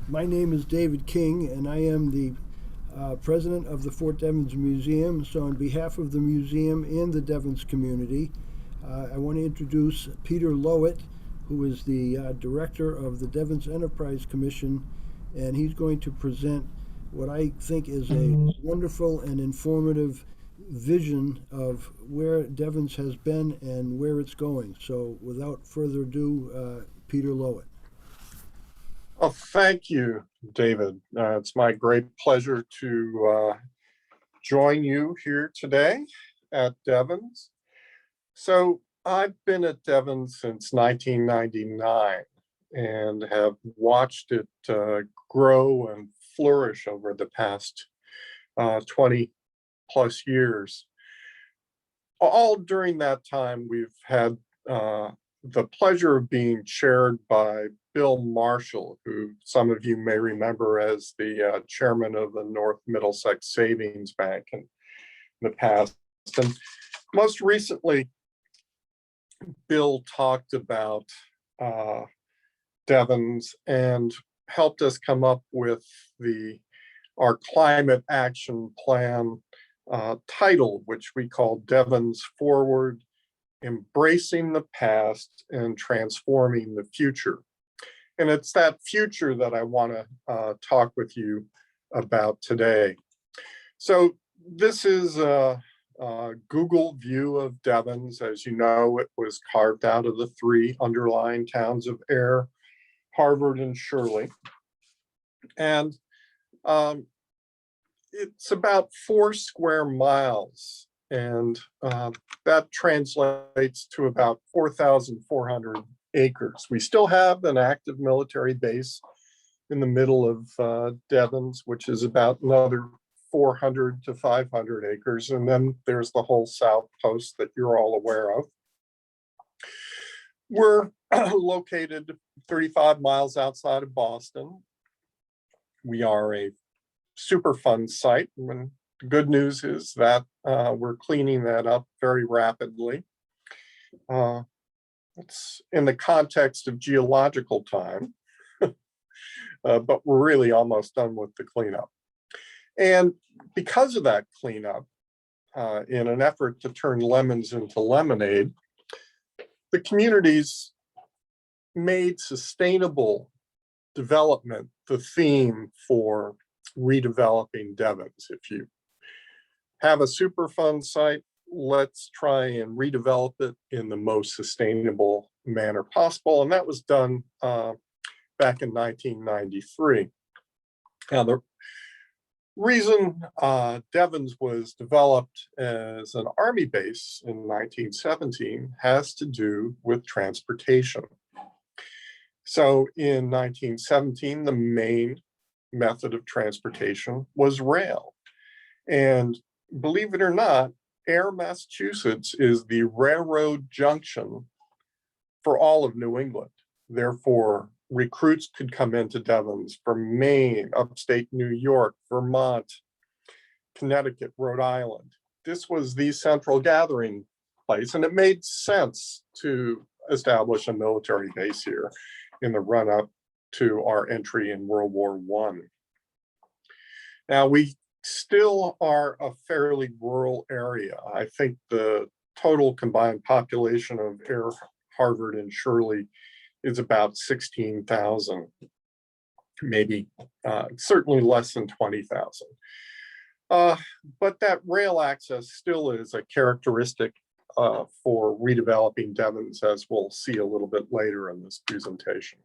My name is David King, and I am the president of the Fort Devens Museum. So on behalf of the museum and the Devens community, I want to introduce Peter Lowitt, who is the director of the Devens Enterprise Commission, and he's going to present what I think is a wonderful and informative vision of where Devens has been and where it's going. So without further ado, Peter Lowitt. Well, thank you, David. It's my great pleasure to join you here today at Devens. So I've been at Devens since 1999 and have watched it grow and flourish over the past 20 plus years. All during that time, we've had the pleasure of being chaired by Bill Marshall, who some of you may remember as the chairman of the North Middlesex Savings Bank in the past. And most recently, Bill talked about Devens and helped us come up with our climate action plan title, which we call Devens Forward: Embracing the Past and Transforming the Future. And it's that future that I want to talk with you about today. So this is a Google view of Devens. As you know, it was carved out of the three underlying towns of Ayr, Harvard, and Shirley. And it's about 4 square miles. And that translates to about 4,400 acres. We still have an active military base in the middle of Devens, which is about another 400 to 500 acres. And then there's the whole South Coast that you're all aware of. We're located 35 miles outside of Boston. We are a Superfund site. And the good news is that we're cleaning that up very rapidly. It's in the context of geological time, but we're really almost done with the cleanup. And because of that cleanup, in an effort to turn lemons into lemonade, the community's made sustainable development the theme for redeveloping Devens. If you have a Superfund site, let's try and redevelop it in the most sustainable manner possible. And that was done back in 1993. Now, the reason Devens was developed as an Army base in 1917 has to do with transportation. So in 1917, the main method of transportation was rail. And believe it or not, Ayr, Massachusetts is the railroad junction for all of New England. Therefore, recruits could come into Devens from Maine, upstate New York, Vermont, Connecticut, Rhode Island. This was the central gathering place, and it made sense to establish a military base here in the run-up to our entry in World War I. Now, we still are a fairly rural area. I think the total combined population of Ayr, Harvard, and Shirley is about 16,000, maybe certainly less than 20,000. But that rail access still is a characteristic for redeveloping Devens, as we'll see a little bit later in this presentation.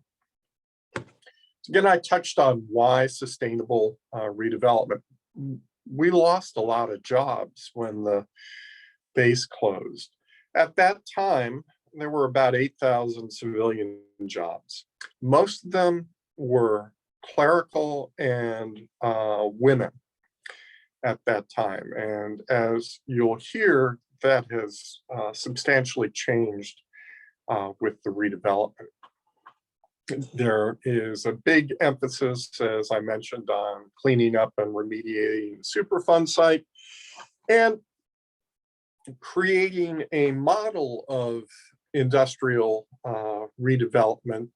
Again, I touched on why sustainable redevelopment. We lost a lot of jobs when the base closed. At that time, there were about 8,000 civilian jobs. Most of them were clerical and women at that time. And as you'll hear, that has substantially changed with the redevelopment. There is a big emphasis, as I mentioned, on cleaning up and remediating the Superfund site and creating a model of industrial redevelopment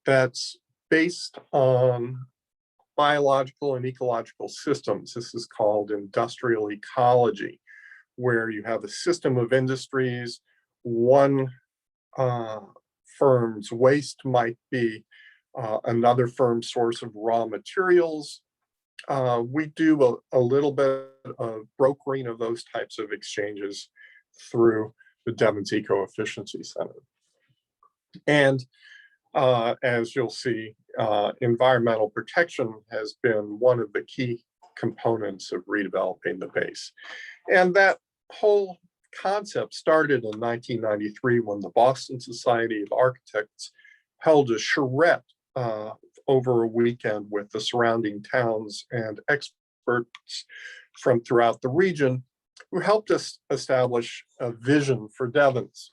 that's based on biological and ecological systems. This is called industrial ecology, where you have a system of industries. One firm's waste might be another firm's source of raw materials. We do a little bit of brokering of those types of exchanges through the Devens Eco-Efficiency Center. And as you'll see, environmental protection has been one of the key components of redeveloping the base. And that whole concept started in 1993 when the Boston Society of Architects held a charrette over a weekend with the surrounding towns and experts from throughout the region who helped us establish a vision for Devens.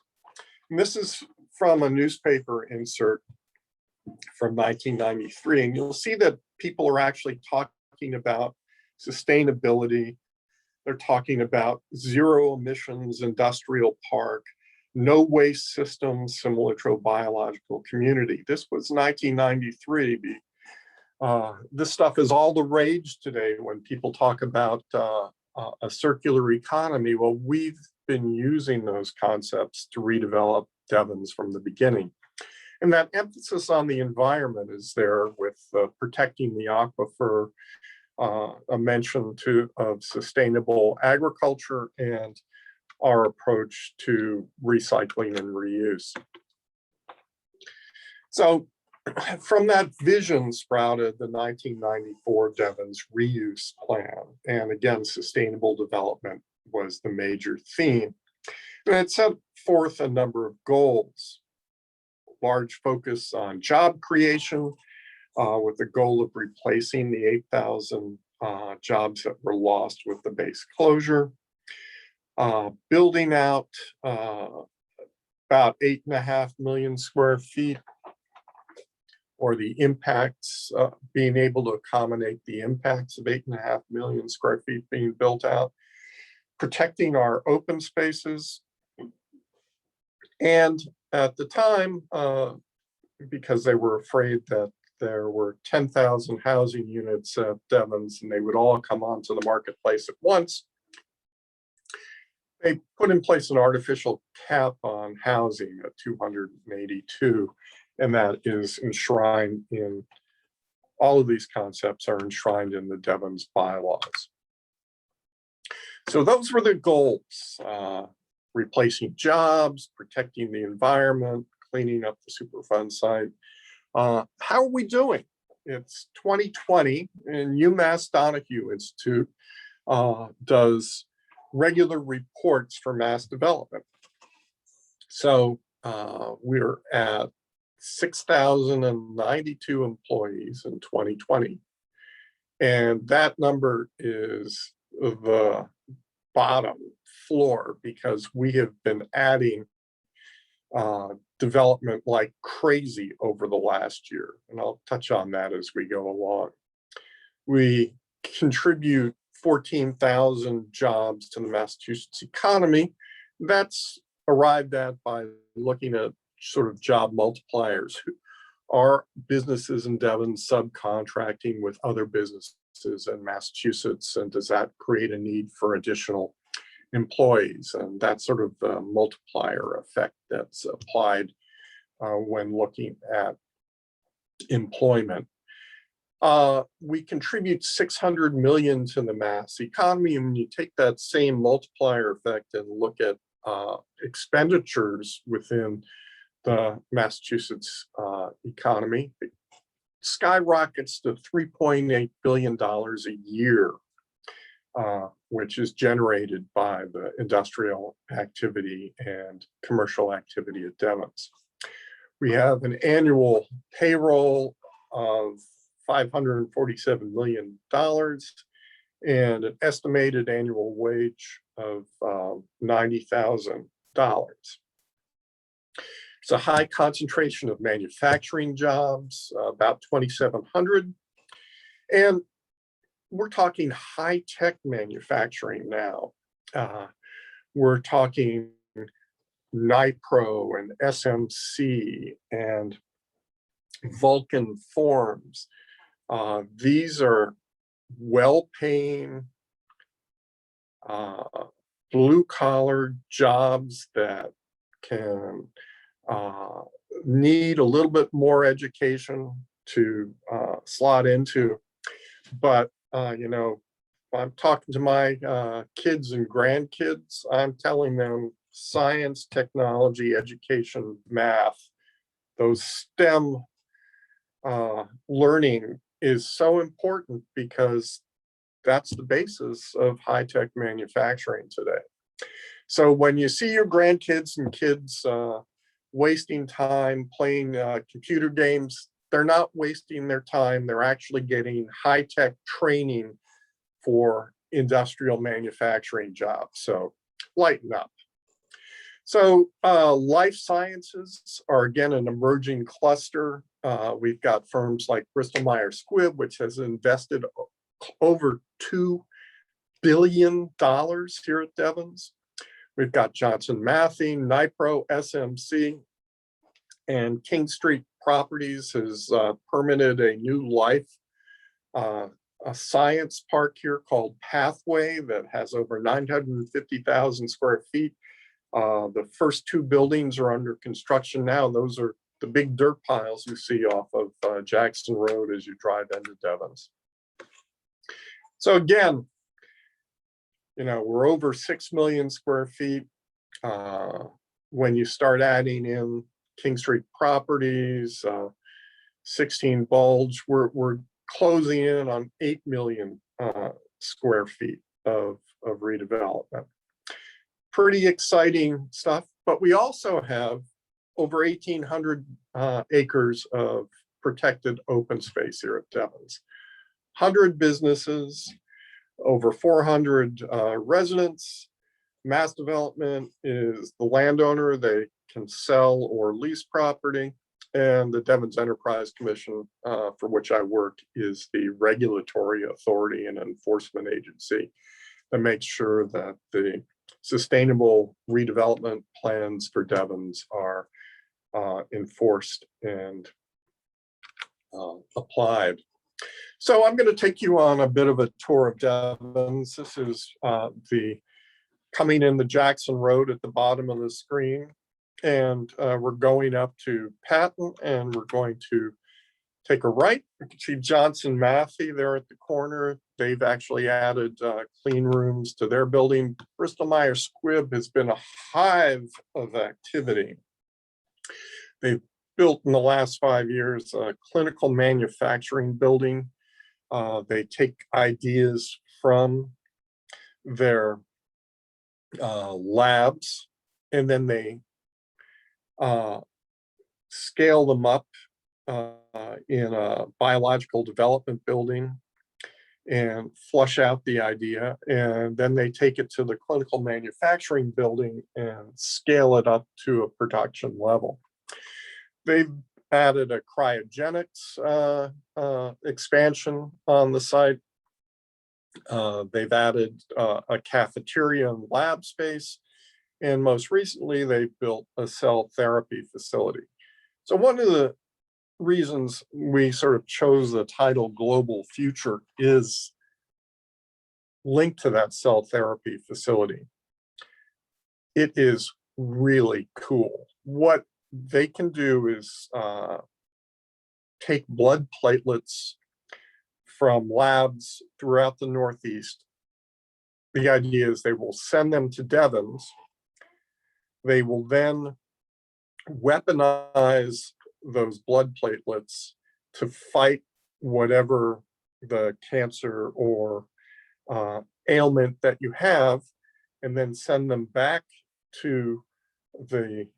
And this is from a newspaper insert from 1993, and you'll see that people are actually talking about sustainability. They're talking about zero emissions industrial park, no waste systems similar to a biological community. This was 1993. This stuff is all the rage today when people talk about a circular economy. Well, we've been using those concepts to redevelop Devens from the beginning. And that emphasis on the environment is there with protecting the aquifer, a mention of sustainable agriculture, and our approach to recycling and reuse. So from that vision sprouted the 1994 Devens reuse plan. And again, sustainable development was the major theme. And it set forth a number of goals. Large focus on job creation with the goal of replacing the 8,000 jobs that were lost with the base closure. Building out about 8.5 million square feet, or the impacts, being able to accommodate the impacts of 8.5 million square feet being built out. Protecting our open spaces. And at the time, because they were afraid that there were 10,000 housing units at Devens and they would all come onto the marketplace at once, they put in place an artificial cap on housing at 282, and that is enshrined in, all of these concepts are enshrined in the Devens bylaws. So those were the goals, replacing jobs, protecting the environment, cleaning up the Superfund site. How are we doing? It's 2020, and UMass Donahue Institute does regular reports for mass development. So we're at 6,092 employees in 2020. And that number is the bottom floor because we have been adding development like crazy over the last year. And I'll touch on that as we go along. We contribute 14,000 jobs to the Massachusetts economy. That's arrived at by looking at sort of job multipliers. Are businesses in Devens subcontracting with other businesses in Massachusetts, and does that create a need for additional employees? And that's sort of the multiplier effect that's applied when looking at employment. We contribute 600 million to the Mass economy, and when you take that same multiplier effect and look at expenditures within the Massachusetts economy, it skyrockets to $3.8 billion a year, which is generated by the industrial activity and commercial activity at Devens. We have an annual payroll of $547 million and an estimated annual wage of $90,000. It's a high concentration of manufacturing jobs, about 2,700. And we're talking high-tech manufacturing now. We're talking Nipro and SMC and Vulcan forms. These are well-paying, blue-collar jobs that can need a little bit more education to slot into. But, I'm talking to my kids and grandkids, I'm telling them science, technology, education, math, those STEM learning is so important because that's the basis of high-tech manufacturing today. So when you see your grandkids and kids wasting time playing computer games, they're not wasting their time. They're actually getting high-tech training for industrial manufacturing jobs. So lighten up. So life sciences are, again, an emerging cluster. We've got firms like Bristol-Myers Squibb, which has invested over $2 billion here at Devens. We've got Johnson Matthey, Nipro, SMC, and King Street Properties has permitted a new life a science park here called Pathway that has over 950,000 square feet. The first two buildings are under construction now. Those are the big dirt piles you see off of Jackson Road as you drive into Devens. So again, we're over 6 million square feet. When you start adding in King Street Properties, 16 Bulge, we're closing in on 8 million square feet of redevelopment. Pretty exciting stuff, but we also have over 1,800 acres of protected open space here at Devens. 100 businesses, over 400 residents. Mass Development is the landowner. They can sell or lease property. And the Devens Enterprise Commission, for which I work, is the regulatory authority and enforcement agency that makes sure that the sustainable redevelopment plans for Devens are enforced and applied. So I'm going to take you on a bit of a tour of Devens. This is the coming in the Jackson Road at the bottom of the screen. And we're going up to Patton, and we're going to take a right. You can see Johnson Matthey there at the corner. They've actually added clean rooms to their building. Bristol-Myers Squibb has been a hive of activity. They've built in the last 5 years a clinical manufacturing building. They take ideas from their labs, and then they scale them up in a biological development building and flush out the idea. And then they take it to the clinical manufacturing building and scale it up to a production level. They've added a cryogenics expansion on the site. They've added a cafeteria and lab space. And most recently, they built a cell therapy facility. So one of the reasons we sort of chose the title Global Future is linked to that cell therapy facility. It is really cool. What they can do is take blood platelets from labs throughout the Northeast. The idea is they will send them to Devens. They will then weaponize those blood platelets to fight whatever the cancer or ailment that you have, and then send them back to the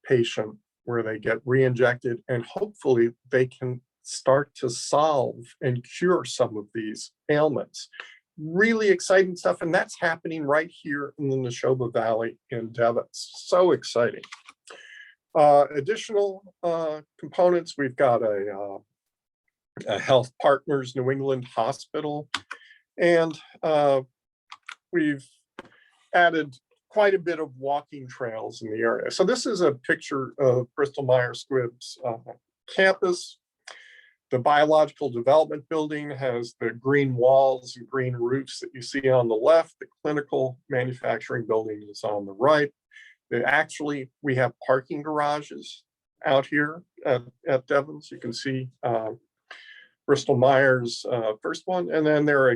patient where they get re-injected, and hopefully they can start to solve and cure some of these ailments. Really exciting stuff, and that's happening right here in the Nashoba Valley in Devens. So exciting. Additional components, we've got a Health Partners New England Hospital, and we've added quite a bit of walking trails in the area. So this is a picture of Bristol-Myers Squibb's campus. The biological development building has the green walls and green roofs that you see on the left. The clinical manufacturing building is on the right. Actually, we have parking garages out here at Devens. You can see Bristol Myers first one, and then their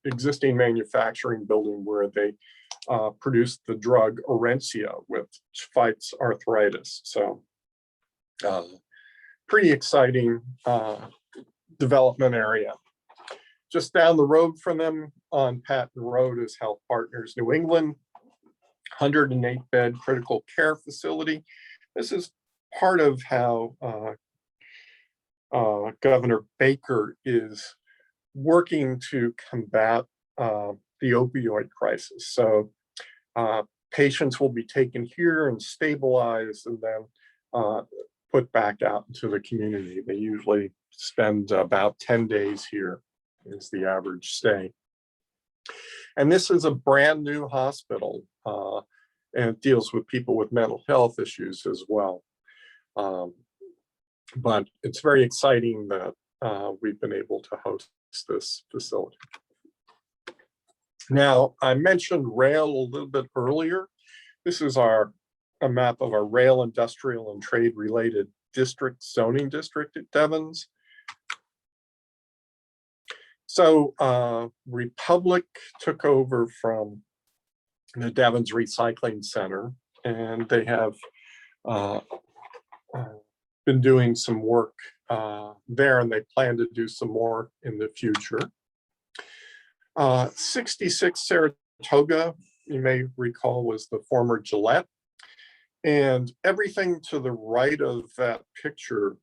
existing manufacturing building where they produce the drug Orencia, which fights arthritis. So pretty exciting development area. Just down the road from them on Patton Road is Health Partners New England, 108-bed critical care facility. This is part of how Governor Baker is working to combat the opioid crisis. So patients will be taken here and stabilized and then put back out into the community. They usually spend about 10 days here is the average stay. And this is a brand new hospital, and it deals with people with mental health issues as well. But it's very exciting that we've been able to host this facility. Now, I mentioned rail a little bit earlier. This is a map of our rail, industrial, and trade-related zoning district at Devens. So Republic took over from the Devens Recycling Center, and they have been doing some work there, and they plan to do some more in the future. 66 Saratoga, you may recall, was the former Gillette. And everything to the right of that picture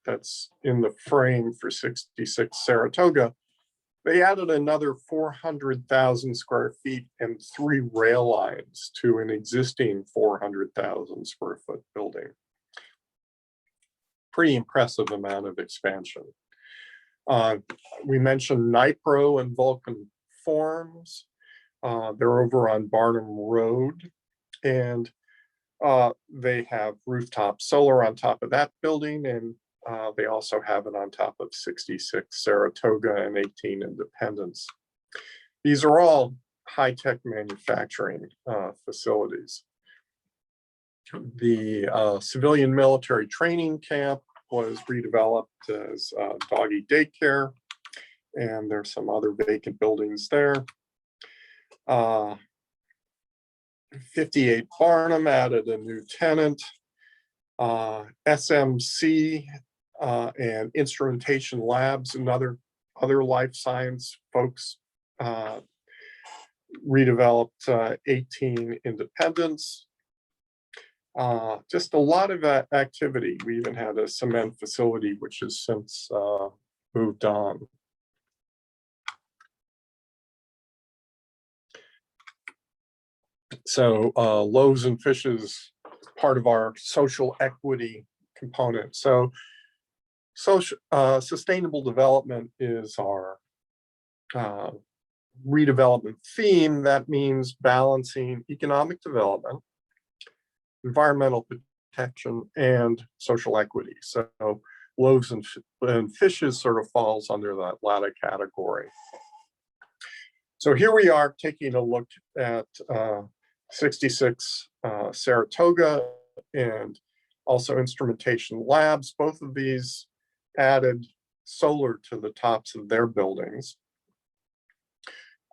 that's in the frame for 66 Saratoga, they added another 400,000 square feet and 3 rail lines to an existing 400,000 square foot building. Pretty impressive amount of expansion. We mentioned Nipro and Vulcan Forms. They're over on Barnum Road, and they have rooftop solar on top of that building, and they also have it on top of 66 Saratoga and 18 Independence. These are all high-tech manufacturing facilities. The civilian military training camp was redeveloped as doggy daycare, and there's some other vacant buildings there. 58 Barnum added a new tenant. SMC and Instrumentation Labs and other life science folks redeveloped 18 Independence. Just a lot of activity. We even had a cement facility which has since moved on. So loaves and fishes, part of our social equity component. So sustainable development is our redevelopment theme. That means balancing economic development, environmental protection, and social equity. So loaves and fishes sort of falls under that latter category. So here we are taking a look at 66 Saratoga and also Instrumentation Labs. Both of these added solar to the tops of their buildings.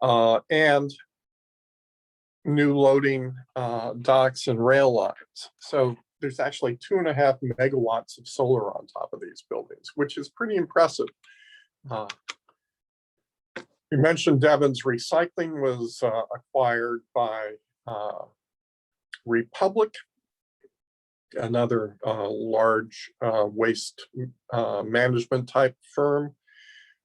And new loading docks and rail lines. So there's actually 2.5 megawatts of solar on top of these buildings, which is pretty impressive. We mentioned Devens Recycling was acquired by Republic, another large waste management type firm.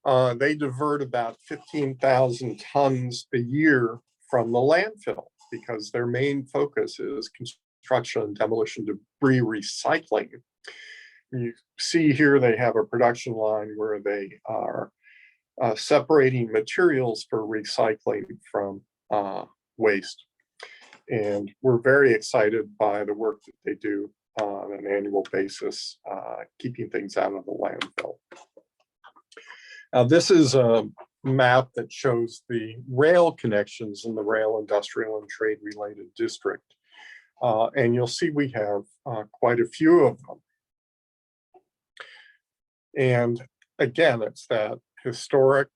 They divert about 15,000 tons a year from the landfill because their main focus is construction and demolition debris recycling. You see here they have a production line where they are separating materials for recycling from waste. And we're very excited by the work that they do on an annual basis, keeping things out of the landfill. Now, this is a map that shows the rail connections in the rail industrial and trade related district. And you'll see we have quite a few of them. And again, it's that historic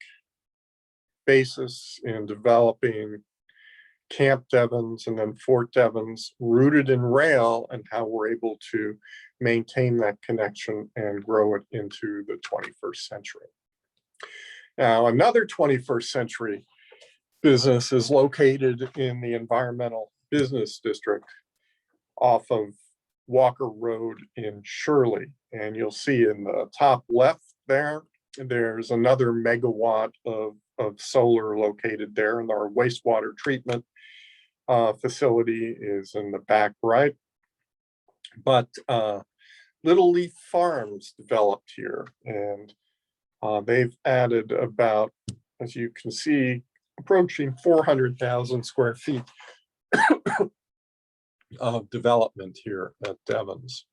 basis in developing Camp Devens and then Fort Devens, rooted in rail, and how we're able to maintain that connection and grow it into the 21st century. Now, another 21st century business is located in the environmental business district off of Walker Road in Shirley. And you'll see in the top left there, there's another megawatt of solar located there, and our wastewater treatment facility is in the back right. But Little Leaf Farms developed here, and they've added about, as you can see, approaching 400,000 square feet of development here at Devens.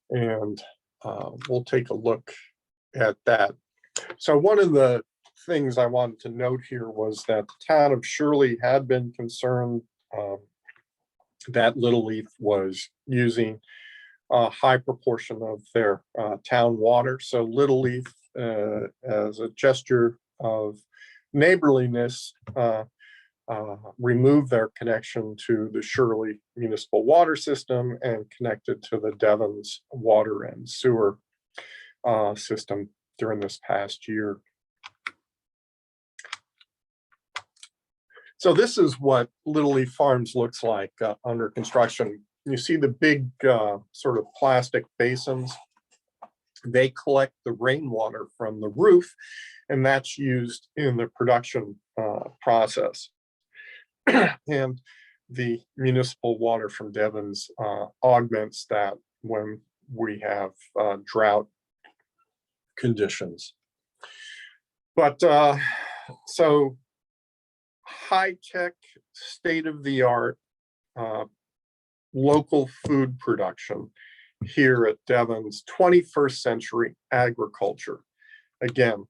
And we'll take a look at that. So one of the things I wanted to note here was that the town of Shirley had been concerned that Little Leaf was using a high proportion of their town water. So Little Leaf, as a gesture of neighborliness, removed their connection to the Shirley municipal water system and connected to the Devens water and sewer system during this past year. So this is what Little Leaf Farms looks like under construction. You see the big sort of plastic basins. They collect the rainwater from the roof, and that's used in the production process. And the municipal water from Devens augments that when we have drought conditions. But so high-tech, state-of-the-art local food production here at Devens, 21st century agriculture. Again,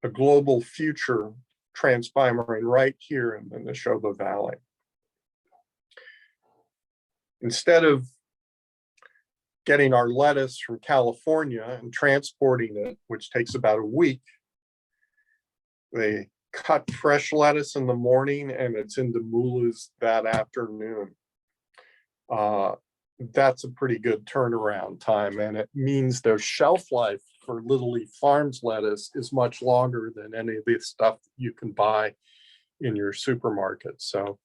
a global future transpiring right here in the Nashoba Valley. Instead of getting our lettuce from California and transporting it, which takes about a week, they cut fresh lettuce in the morning and it's into mulas that afternoon. That's a pretty good turnaround time, and it means their shelf life for Little Leaf Farms lettuce is much longer than any of the stuff you can buy in your supermarket. So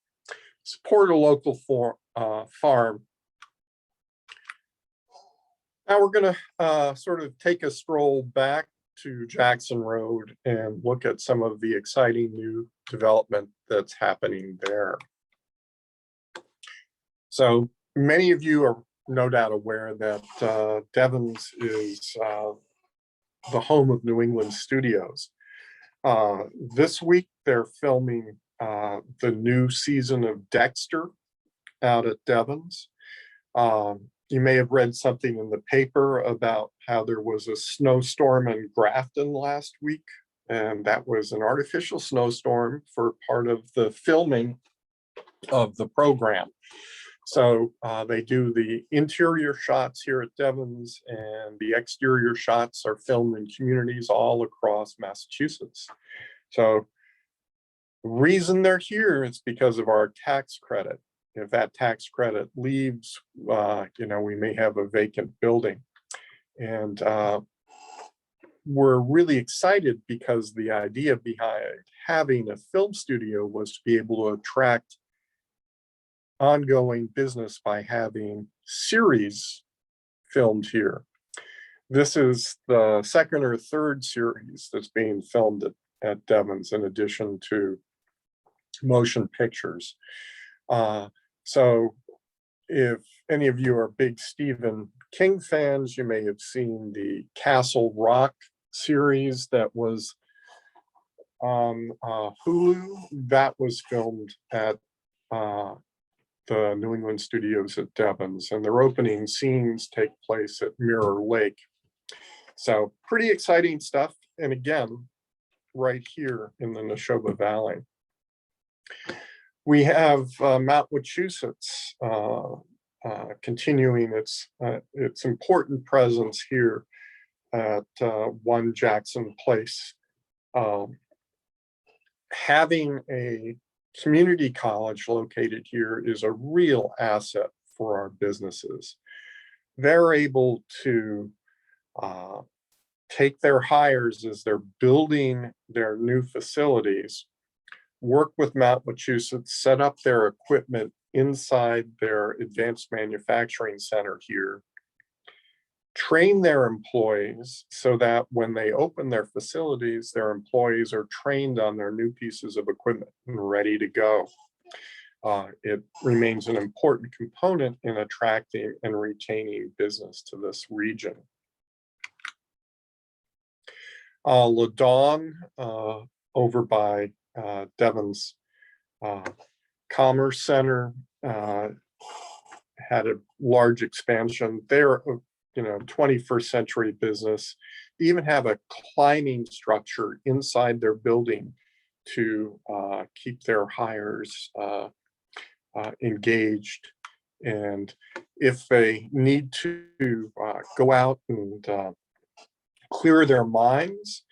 support a local farm. Now we're going to sort of take a stroll back to Jackson Road and look at some of the exciting new development that's happening there. So many of you are no doubt aware that Devens is the home of New England Studios. This week they're filming the new season of Dexter out at Devens. You may have read something in the paper about how there was a snowstorm in Grafton last week, and that was an artificial snowstorm for part of the filming of the program. So they do the interior shots here at Devens, and the exterior shots are filmed in communities all across Massachusetts. So the reason they're here is because of our tax credit. If that tax credit leaves, we may have a vacant building. And we're really excited because the idea behind having a film studio was to be able to attract ongoing business by having series filmed here. This is the second or third series that's being filmed at Devens, in addition to motion pictures. So if any of you are big Stephen King fans, you may have seen the Castle Rock series that was on Hulu. That was filmed at the the New England studios at Devens, and their opening scenes take place at Mirror Lake. So pretty exciting stuff. And again, right here in the Nashoba Valley. We have Mount Wachusett continuing its important presence here at 1 Jackson Place. Having a community college located here is a real asset for our businesses. They're able to take their hires as they're building their new facilities, work with Mount Wachusett, set up their equipment inside their advanced manufacturing center here, train their employees so that when they open their facilities, their employees are trained on their new pieces of equipment and ready to go. It remains an important component in attracting and retaining business to this region. Ladon, over by Devens Commerce Center, had a large expansion. They're 21st century business. They even have a climbing structure inside their building to keep their hires engaged. And if they need to go out and clear their minds,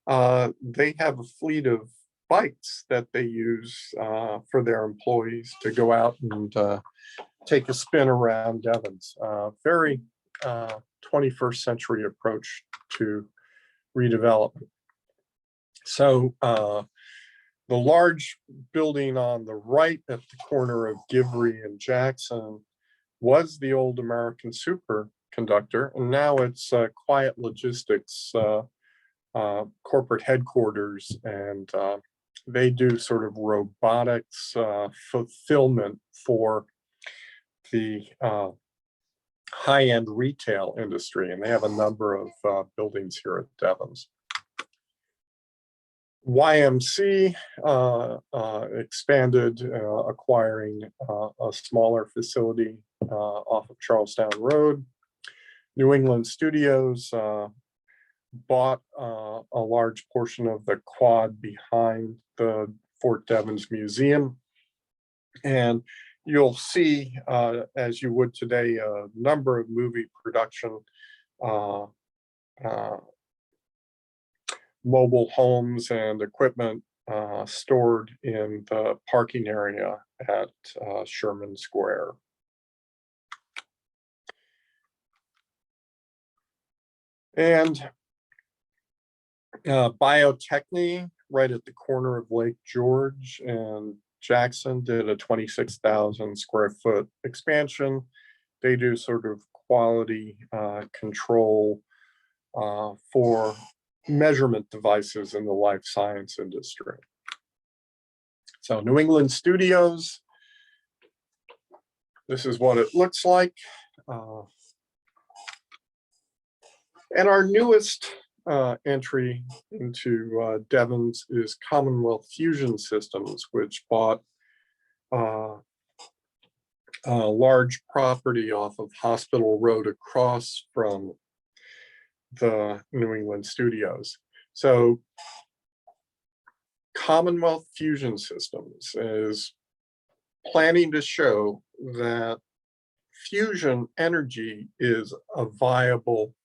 they have a fleet of bikes that they use for their employees to go out and take a spin around Devens. Very 21st century approach to redevelopment. So the large building on the right at the corner of Givry and Jackson was the old American Superconductor, and now it's Quiet Logistics corporate headquarters, and they do sort of robotics fulfillment for the high-end retail industry, and they have a number of buildings here at Devens. YMC expanded, acquiring a smaller facility off of Charlestown Road. New England Studios bought a large portion of the quad behind the Fort Devens Museum. And you'll see, as you would today, a number of movie production mobile homes and equipment stored in the parking area at Sherman Square. And Biotechny, right at the corner of Lake George and Jackson, did a 26,000 square foot expansion. They do sort of quality control for measurement devices in the life science industry. So New England Studios, this is what it looks like. And our newest entry into Devens is Commonwealth Fusion Systems, which bought a large property off of Hospital Road across from the New England Studios. So Commonwealth Fusion Systems is planning to show that fusion energy is a viable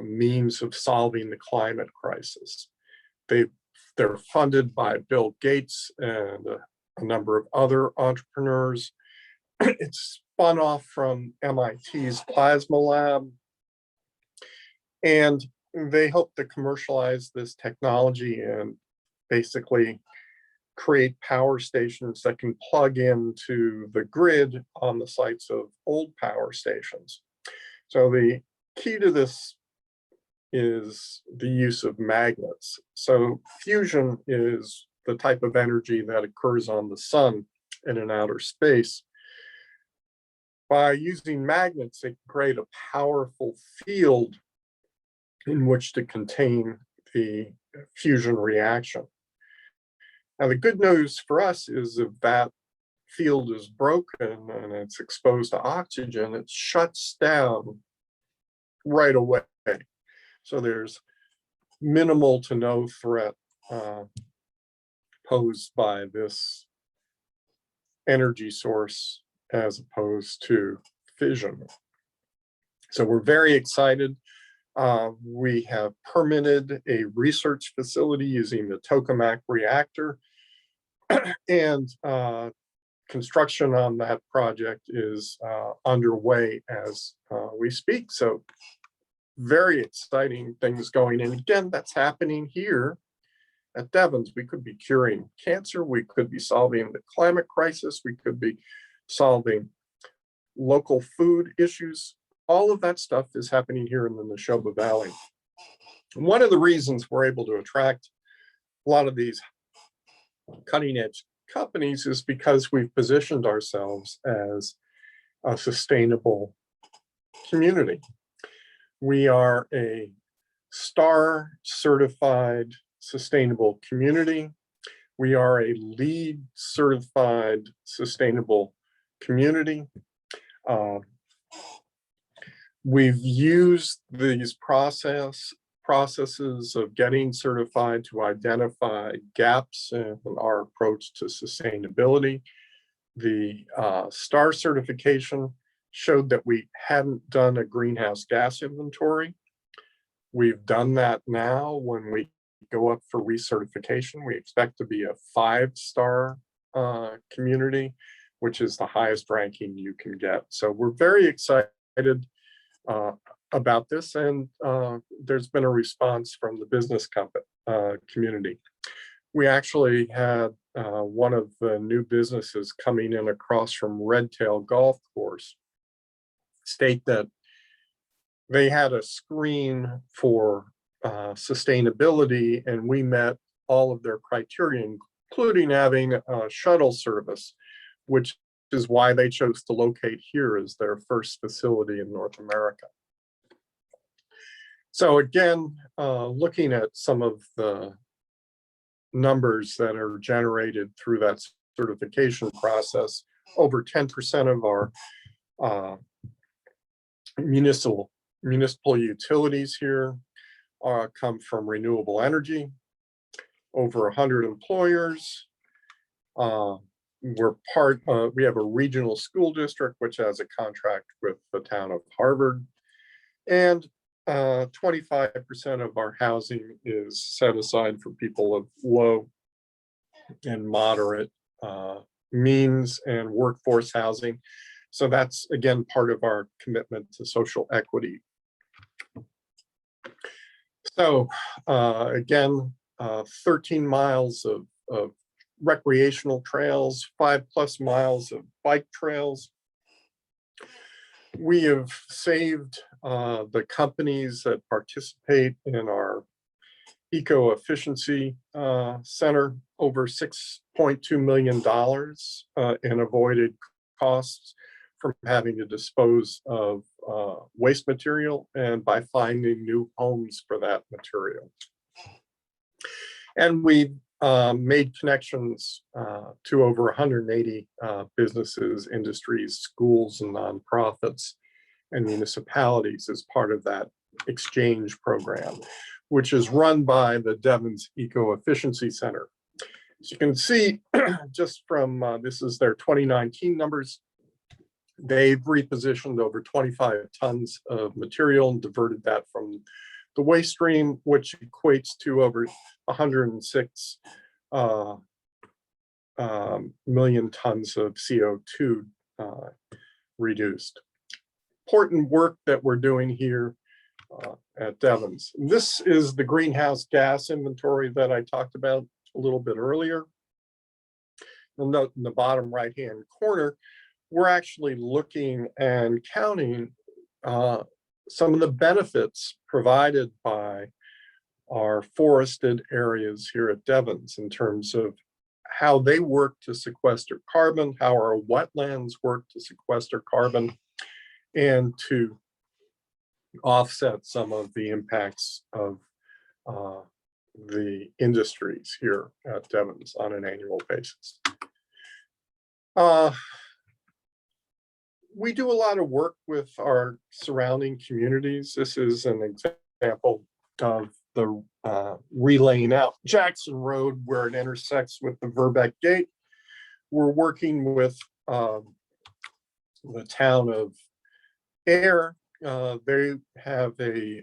means of solving the climate crisis. They're funded by Bill Gates and a number of other entrepreneurs. It's spun off from MIT's Plasma Lab, and they hope to commercialize this technology and basically create power stations that can plug into the grid on the sites of old power stations. So the key to this is the use of magnets. So fusion is the type of energy that occurs on the sun and in outer space. By using magnets, they create a powerful field in which to contain the fusion reaction. Now, the good news for us is that field is broken and it's exposed to oxygen, it shuts down right away. So there's minimal to no threat posed by this energy source as opposed to fission. So we're very excited. We have permitted a research facility using the tokamak reactor, and construction on that project is underway as we speak. So very exciting things going. And again, that's happening here at Devens. We could be curing cancer. We could be solving the climate crisis. We could be solving local food issues. All of that stuff is happening here in the Nashoba Valley. And one of the reasons we're able to attract a lot of these cutting edge companies is because we've positioned ourselves as a sustainable community. We are a STAR certified sustainable community. We are a LEED certified sustainable community. We've used these processes of getting certified to identify gaps in our approach to sustainability. The STAR certification showed that we hadn't done a greenhouse gas inventory. We've done that now. When we go up for recertification, we expect to be a 5-star community, which is the highest ranking you can get. So we're very excited about this, and there's been a response from the business community. We actually had one of the new businesses coming in across from Redtail Golf Course state that they had a screen for sustainability, and we met all of their criteria, including having a shuttle service, which is why they chose to locate here as their first facility in North America. So again, looking at some of the numbers that are generated through that certification process, over 10% of our municipal utilities here come from renewable energy. Over 100 employers. We have a regional school district which has a contract with the town of Harvard, and 25% of our housing is set aside for people of low and moderate means and workforce housing. So that's, again, part of our commitment to social equity. So again, 13 miles of recreational trails, 5+ miles of bike trails. We have saved the companies that participate in our eco-efficiency center over $6.2 million in avoided costs from having to dispose of waste material and by finding new homes for that material. And we made connections to over 180 businesses, industries, schools, and nonprofits and municipalities as part of that exchange program, which is run by the Devens Eco-Efficiency Center. As you can see, just from this is their 2019 numbers, they've repositioned over 25 tons of material and diverted that from the waste stream, which equates to over 106 million tons of CO2 reduced. Important work that we're doing here at Devens. This is the greenhouse gas inventory that I talked about a little bit earlier. You'll note in the bottom right-hand corner, we're actually looking and counting some of the benefits provided by our forested areas here at Devens in terms of how they work to sequester carbon, how our wetlands work to sequester carbon, and to offset some of the impacts of the industries here at Devens on an annual basis. Uh, we do a lot of work with our surrounding communities. This is an example of the relaying out Jackson Road where it intersects with the Verbeck Gate. We're working with the town of Air. They have a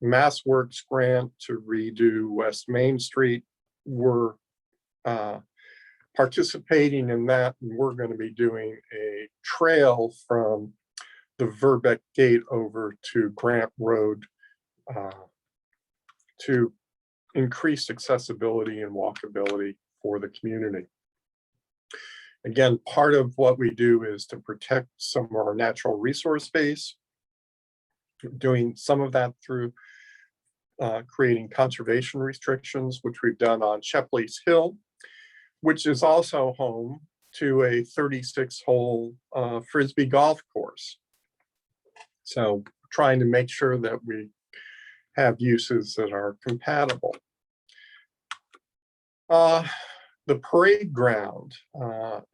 MassWorks grant to redo West Main Street. We're participating in that, and we're going to be doing a trail from the Verbeck Gate over to Grant Road to increase accessibility and walkability for the community. Again, part of what we do is to protect some of our natural resource base, doing some of that through creating conservation restrictions, which we've done on Shepley's Hill, which is also home to a 36-hole Frisbee golf course. So trying to make sure that we have uses that are compatible. The parade ground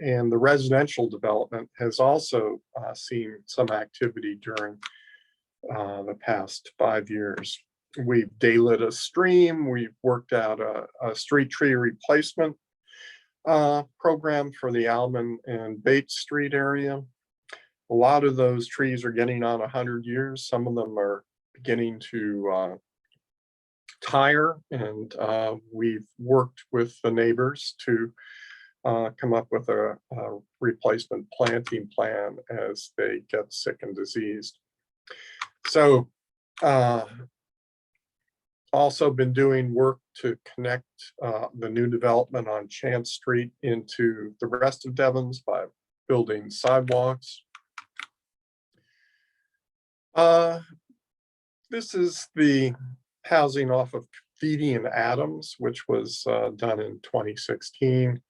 and the residential development has also seen some activity during the past 5 years. We've daylit a stream. We've worked out a street tree replacement program for the Alman and Bates Street area. A lot of those trees are getting on 100 years. Some of them are beginning to tire, and we've worked with the neighbors to come up with a replacement planting plan as they get sick and diseased. So also been doing work to connect the new development on Chance Street into the rest of Devens by building sidewalks. This is the housing off of Cavite and Adams, which was done in 2016.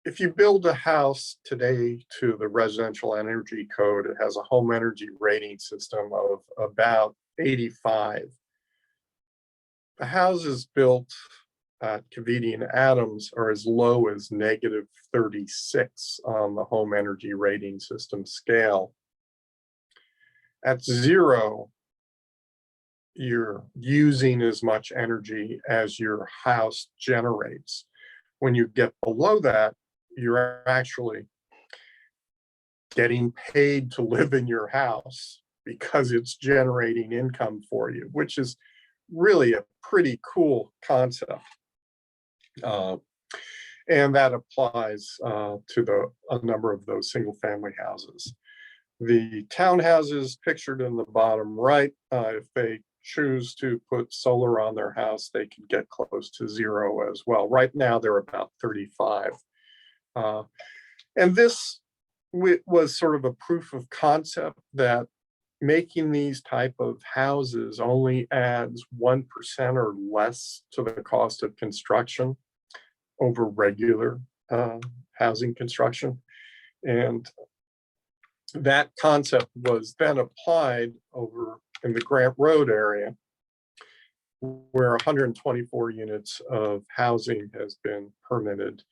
If you build a house today to the residential energy code, it has a home energy rating system of about 85. The houses built at Cavite and Adams are as low as -36 on the home energy rating system scale. At 0, you're using as much energy as your house generates. When you get below that, you're actually getting paid to live in your house because it's generating income for you, which is really a pretty cool concept. And that applies to a number of those single family houses. The townhouses pictured in the bottom right, if they choose to put solar on their house, they can get close to 0 as well. Right now, they're about 35. And this was sort of a proof of concept that making these type of houses only adds 1% or less to the cost of construction over regular housing construction. And that concept was then applied over in the Grant Road area, where 124 units of housing has been permitted,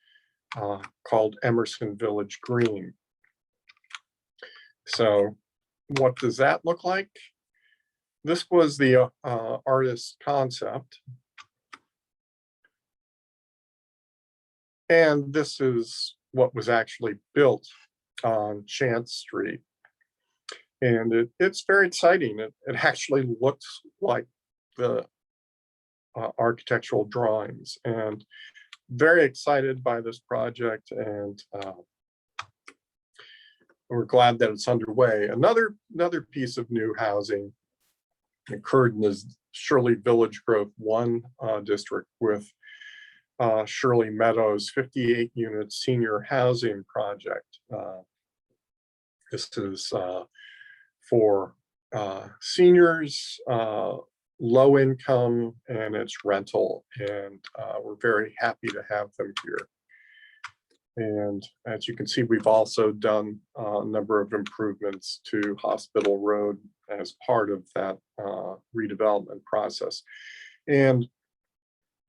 called Emerson Village Green. So what does that look like? This was the artist's concept. And this is what was actually built on Chance Street. And it's very exciting. It actually looks like the architectural drawings, and very excited by this project, and we're glad that it's underway. Another piece of new housing occurred in the Shirley Village Growth 1 district with Shirley Meadows 58 unit senior housing project. This is for seniors, low income, and it's rental, and we're very happy to have them here. And as you can see, we've also done a number of improvements to Hospital Road as part of that redevelopment process. And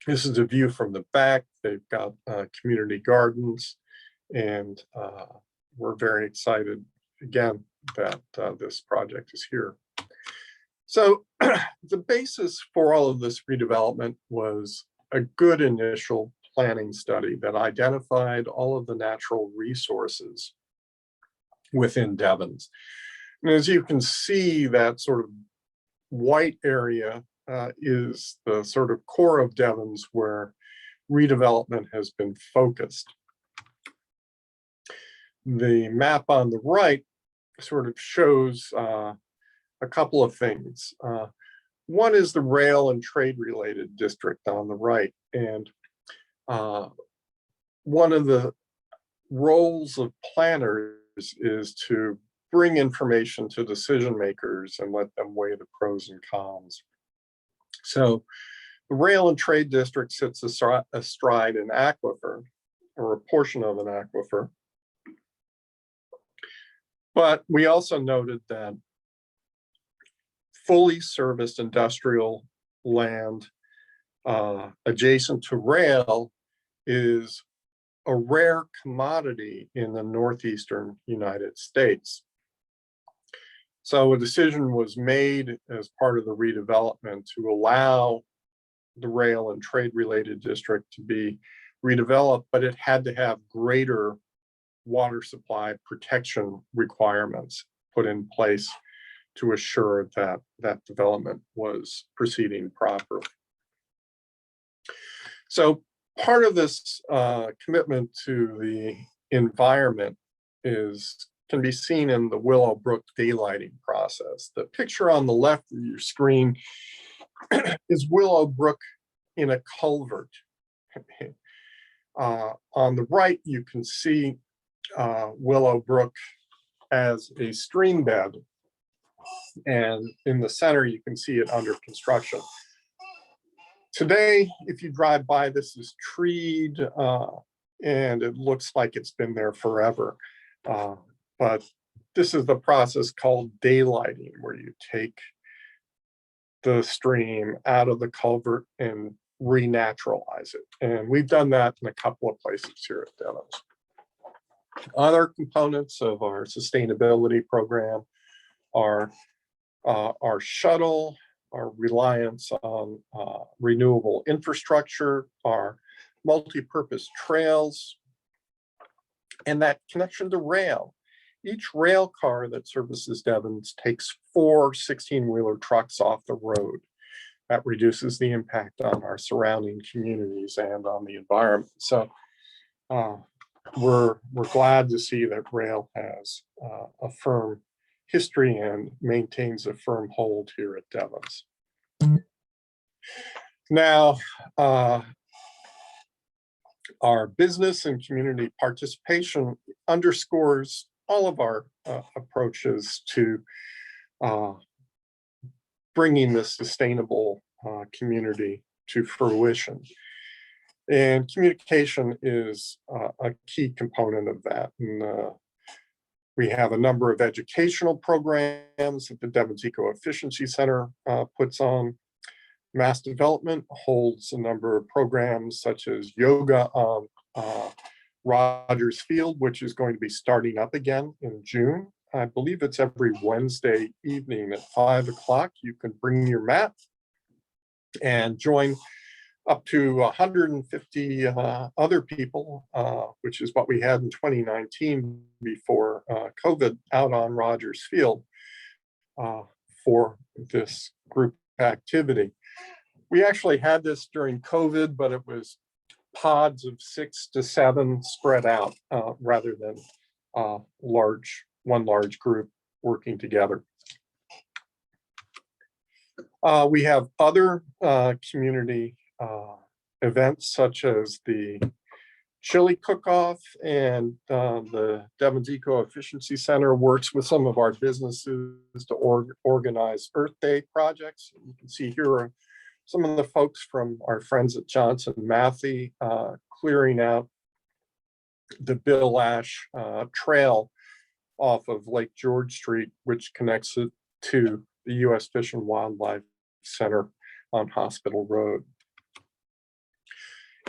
this is a view from the back. They've got community gardens, and we're very excited again that this project is here. So the basis for all of this redevelopment was a good initial planning study that identified all of the natural resources within Devens. And as you can see, that sort of white area is the sort of core of Devens where redevelopment has been focused. The map on the right sort of shows a couple of things. One is the rail and trade related district on the right. And one of the roles of planners is to bring information to decision makers and let them weigh the pros and cons. So the rail and trade district sits astride an aquifer, or a portion of an aquifer. But we also noted that fully serviced industrial land adjacent to rail is a rare commodity in the northeastern United States. So a decision was made as part of the redevelopment to allow the rail and trade related district to be redeveloped, but it had to have greater water supply protection requirements put in place to assure that that development was proceeding properly. So part of this commitment to the environment can be seen in the Willow Brook daylighting process. The picture on the left of your screen is Willow Brook in a culvert. On the right, you can see Willow Brook as a stream bed, and in the center, you can see it under construction. Today, if you drive by, this is treed, and it looks like it's been there forever. But this is the process called daylighting, where you take the stream out of the culvert and renaturalize it. And we've done that in a couple of places here at Devens. Other components of our sustainability program are our shuttle, our reliance on renewable infrastructure, our multi-purpose trails, and that connection to rail. Each rail car that services Devens takes 4 16-wheeler trucks off the road. That reduces the impact on our surrounding communities and on the environment. So we're glad to see that rail has a firm history and maintains a firm hold here at Devens. Now, our business and community participation underscores all of our approaches to bringing this sustainable community to fruition. And communication is a key component of that. And we have a number of educational programs that the Devens Eco Efficiency Center puts on. Mass Development holds a number of programs such as yoga on Rogers Field, which is going to be starting up again in June. I believe it's every Wednesday evening at 5 o'clock. You can bring your mat and join up to 150 other people, which is what we had in 2019 before COVID, out on Rogers Field for this group activity. We actually had this during COVID, but it was pods of 6 to 7 spread out rather than one large group working together. We have other community events such as the chili cook-off, and the Devens Eco Efficiency Center works with some of our businesses to organize Earth Day projects. You can see here are some of the folks from our friends at Johnson Matthey clearing out the Bill Ash Trail off of Lake George Street, which connects it to the U.S. Fish and Wildlife Center on Hospital Road.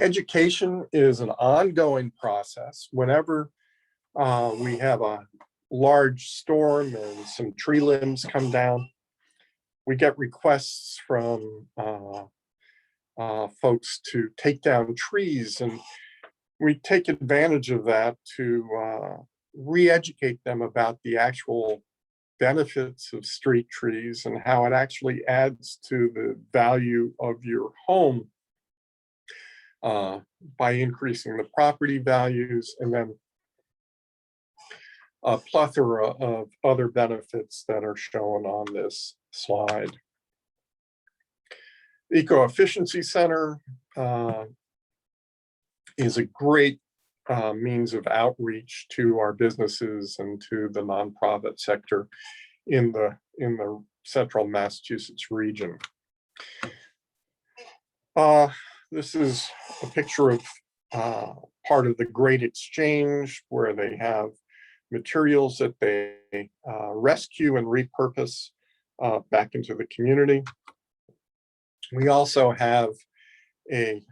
Education is an ongoing process. Whenever we have a large storm and some tree limbs come down, we get requests from folks to take down trees, and we take advantage of that to re-educate them about the actual benefits of street trees and how it actually adds to the value of your home by increasing the property values, and then a plethora of other benefits that are shown on this slide. Eco-Efficiency Center is a great means of outreach to our businesses and to the nonprofit sector in the central Massachusetts region. This is a picture of part of the Great Exchange, where they have materials that they rescue and repurpose back into the community. We also have a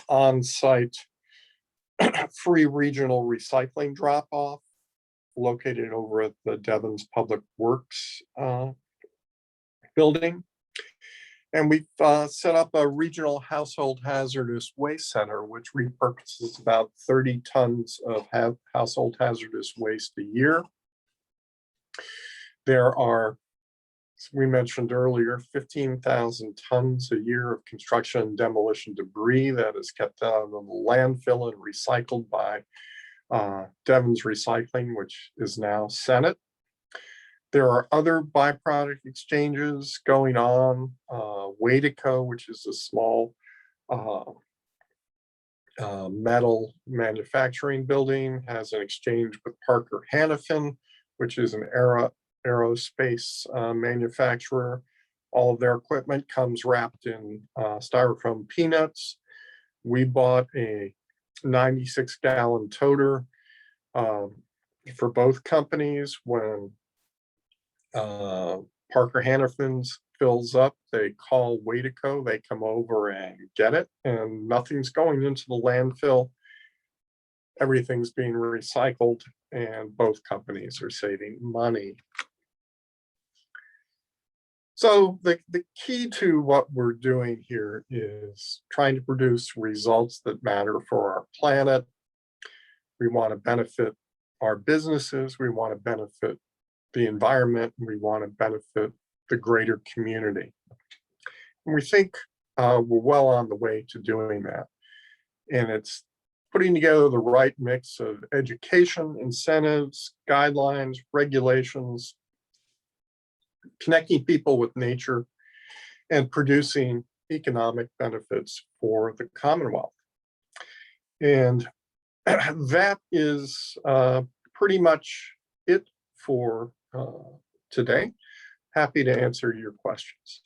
on-site free regional recycling drop-off located over at the Devens Public Works building. And we've set up a regional household hazardous waste center, which repurposes about 30 tons of household hazardous waste a year. There are, as we mentioned earlier, 15,000 tons a year of construction and demolition debris that is kept out of the landfill and recycled by Devens Recycling, which is now Senate. There are other byproduct exchanges going on. Wadeco, which is a small metal manufacturing building, has an exchange with Parker Hannifin, which is an aerospace manufacturer. All of their equipment comes wrapped in styrofoam peanuts. We bought a 96-gallon toter for both companies. When Parker Hannifin's fills up, they call Wadeco, they come over and get it, and nothing's going into the landfill. Everything's being recycled, and both companies are saving money. So the key to what we're doing here is trying to produce results that matter for our planet. We want to benefit our businesses, we want to benefit the environment, and we want to benefit the greater community. And we think we're well on the way to doing that. And it's putting together the right mix of education, incentives, guidelines, regulations, connecting people with nature, and producing economic benefits for the Commonwealth. And that is pretty much it for today. Happy to answer your questions.